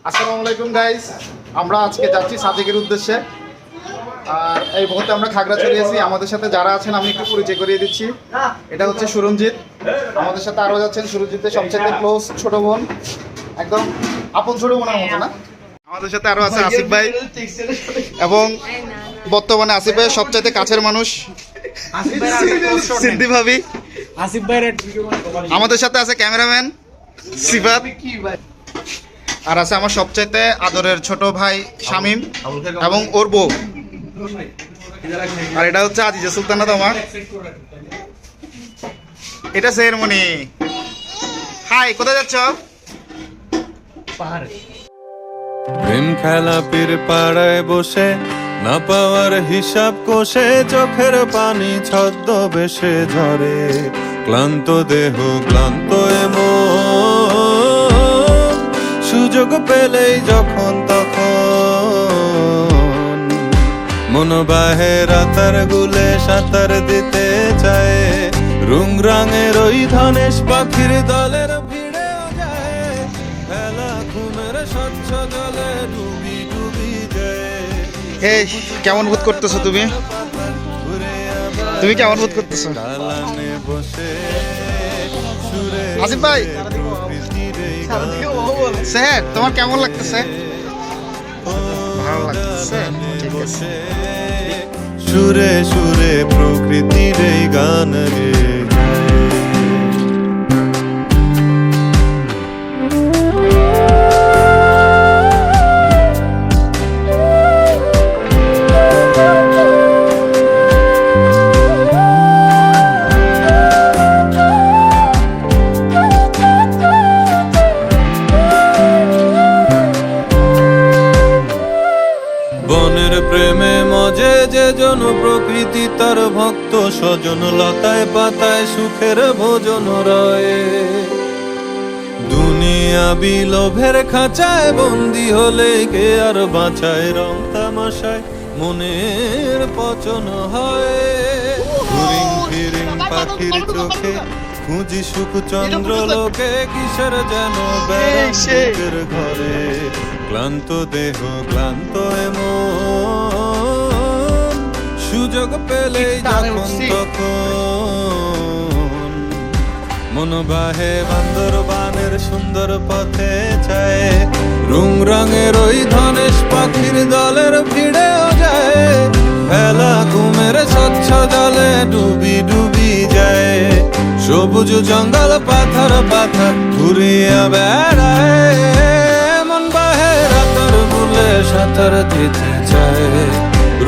আসসালামু আলাইকুম গাইস, আমরা আজকে যাচ্ছি সাজেকের উদ্দেশ্যে। আর এই মুহূর্তে আমরা খাগড়া ছড়িয়েছি। আমাদের সাথে যারা আছেন আমি একটু পরিচয় করিয়ে দিচ্ছি। এটা হচ্ছে সুরঞ্জিত, আমাদের সাথে আরও যাচ্ছেন সুরঞ্জিতের সবচেয়ে ক্লোজ ছোট বোন, একদম আপন ছোট বোনের মতো না। আমাদের সাথে আরও আছে আসিফ ভাই, এবং বর্তমানে আসিফ ভাইয়ের সবচাইতে কাছের মানুষ সিদ্ধি ভাবি। আসিফ ভাই আমাদের সাথে আছে ক্যামেরাম্যান সিফাত, আর আছে আমার সবচাইতে আদরের ছোট ভাই শামীম এবং ওর বউ। আর এটা হচ্ছে আজিজা সুলতানা তোমার, এটা সেরেমনি। হাই, কোথায় যাচ্ছ? প্রেম খেলা পীর পাড়ায় বসে না পাওয়ার হিসাব কষে, চোখের পানি ছদ্মবেশে ঝরে, ক্লান্ত দেহ ক্লান্ত এমন, সুযোগ পেলেই যখন তখন মন বাহে রাতার গুলে সাঁতার দিতে চায়, রুং রাঙের ওই ধনেশ পাখির দলের ভিড়েও যায়, খেলা ঘুমের স্বচ্ছ জলে ডুবি ডুবি যায়। এই কেমন বোধ করতেছো তুমি? তুমি কেমন বোধ করতেছো? দালানে বসে সুরে আসিফ ভাই, স্যার তোমার কেমন লাগতেছে? ভালো লাগতেছে, ঠিক আছে। সুরে সুরে প্রকৃতির এই গান গে বনের প্রেমে মজে যে জন, প্রকৃতি তার ভক্ত স্বজন, লতায় পাতায় সুখের ভোজন রয়ে, দুনিয়া বিলোভের খাঁচায় বন্দি হলে কে আর বাঁচায়, রং তামাশায় মনের পচন হয়, ঘুরিং ফিরিং পাখির চোখে খুঁজি সুখ চন্দ্র লোকে, কিসের যেন বেড়ার ঘরে, ক্লান্ত দেহ ক্লান্ত এমন, সুযোগ পেলেই যখন তখন মন বাহে বান্দরবানের সুন্দর পথে চায়, রুং রঙের ওই ধনেশ পাখির দলের ভিড়েও যায়, ভেলা ঘুমের স্বচ্ছ জলে ডুবি ডুবি যায়, সবুজ জঙ্গল পাথর পাথর ঘুরিয়া বেড়ায়, মন বাহে রাতার গুলে সাঁতার দিতে চায়,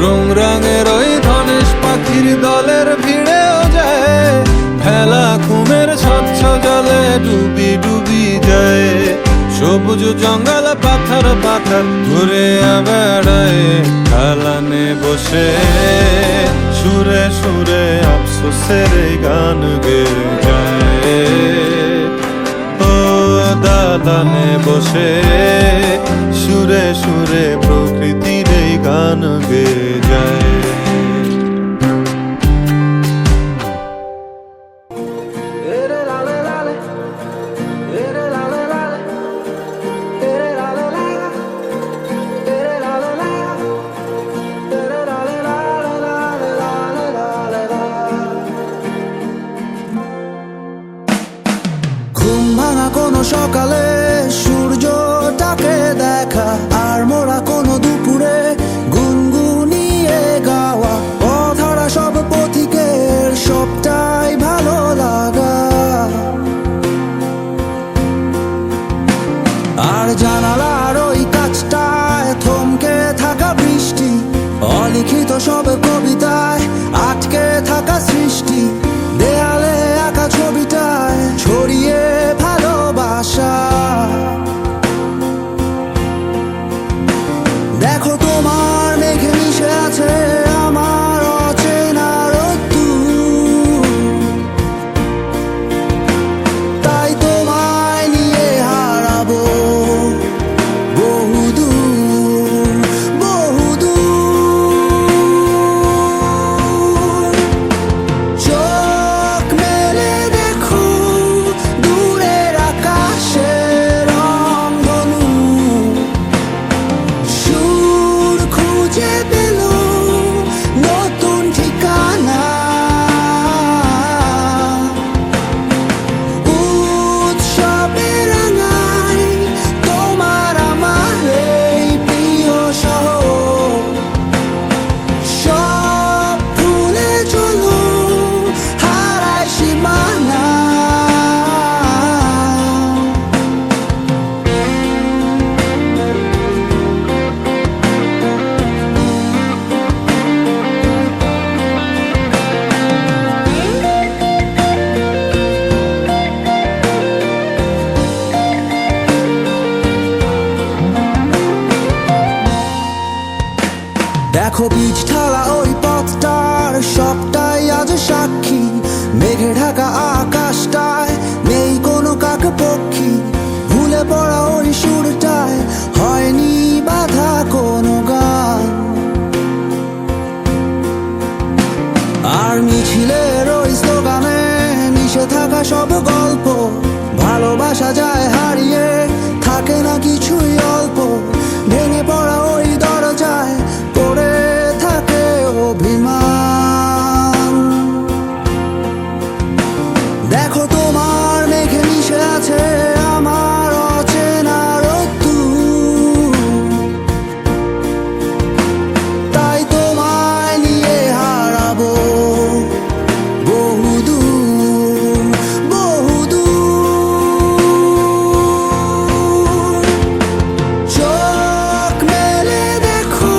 রুং রঙের ওই ধনেশ পাখির দলের ভিড়েও যায়, ভেলা ঘুমের স্বচ্ছ জলে ডুবি ডুবি যায়, সবুজ জঙ্গল পাথর পাথর ঘুরে বেড়ায়, খালানে বসে সুরে সুরে আফসোসের এই গান গে যায়, ও দালানে বসে সুরে সুরে প্রকৃতির এই গান গে যায়। ঘুম ভাঙা কোনো সকালে সূর্যটাকে দেখা, আর মোরা কোনো দুপুরে গুনগুনিয়ে দেখো বীজ ঢালা ওই পথটার সবটাই আজ সাক্ষী। মেঘে ঢাকা আকাশটায় নেই কোনো কাক পক্ষী। ভুলে পড়া ওই সুরটায় হয়নি বাধা কোনো গান। আর মিছিলের ওই স্লোগানে মিশে থাকা সব গল্প। ভালোবাসা যায় হারিয়ে, থাকে না কিছুই অল্প। ভেঙে পড়া ওই দরজায় পড়ে থাকে অভিমান। দেখো তোমার মেঘে মিশে আছে আমার অচেনা রোদ্দুর। তাই তোমায় নিয়ে হারাবো বহুদূর বহুদূর। চোখ মেলে দেখো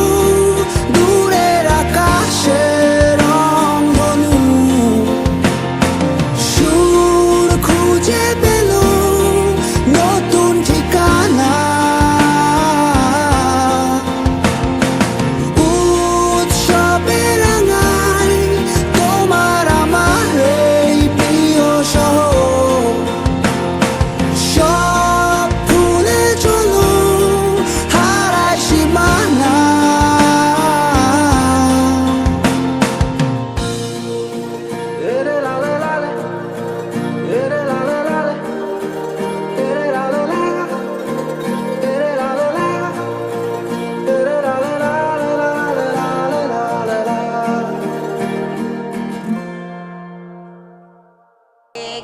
দূরের আকাশের রংধনু। সুর খুঁজে পেল নতুন ঠিকানা। উৎসবে রাঙায় তোমার আমার এই প্রিয় শহর। সব ভুলে চলো হারায় সীমানা। এরে লালে লালে, এরে লালে লালে, এরে লালে লাগা, এরে লালে লাগা, এরে লালে লালে লালে লালে লালে লা।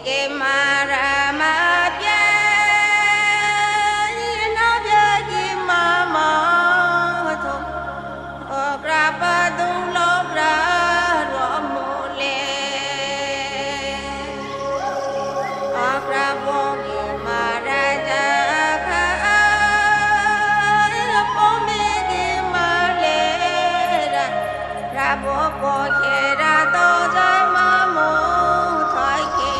Que marama bien, no que mama to, o grapa du logra romole, o grapo que maraja ka, pome que malera, grapo que ra to jai mamo thai ke.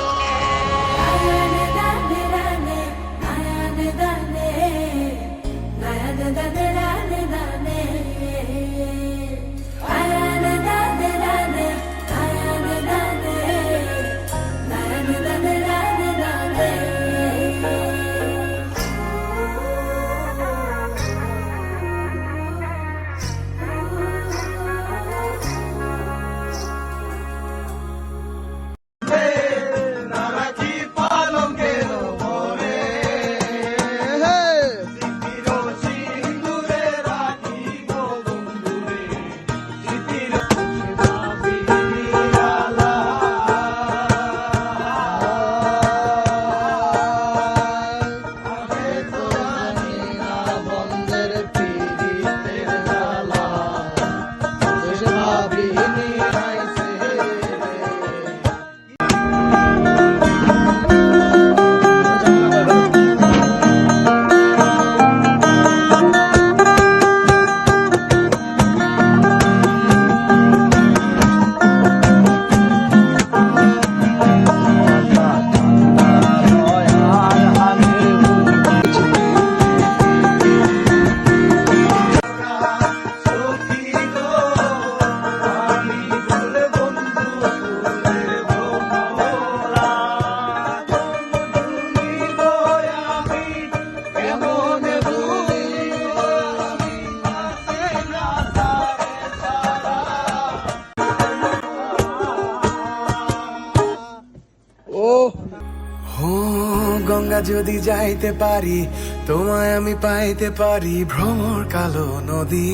Ganga যদি যাইতে পারি, তোমায় আমি পাইতে পারি ভ্রমর কালো নদী।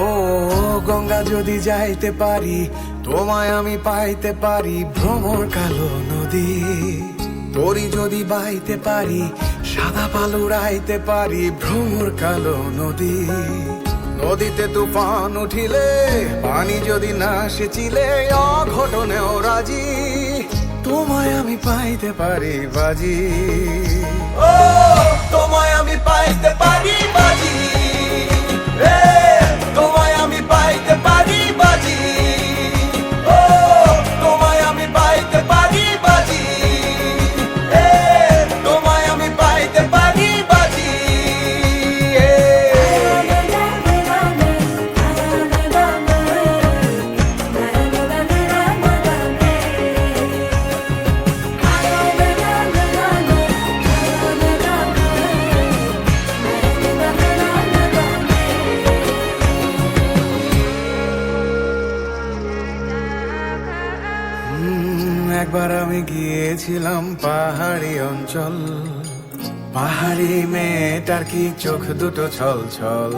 ও গঙ্গা যদি যাইতে পারি, তোমায় আমি পাইতে পারি ভ্রমর কালো নদী। তরি যদি বাইতে পারি, সাদা পালু রাইতে পারি ভ্রমর কালো নদী। নদীতে তুফান উঠিলে, পানি যদি না সেচিলে, অঘটনেও রাজি তোমায় আমি পাইতে পারি বাজি। ও তোমায় আমি পাইতে পারি বাজি, তোমায় আমি পাইতে পারি বাজি। ও তোমায় আমি পাইতে পারি বাজি, একবার আমি গিয়েছিলাম পাহাড়ি অঞ্চল, পাহাড়ি মেয়েটার কি চোখ দুটো ছল ছল।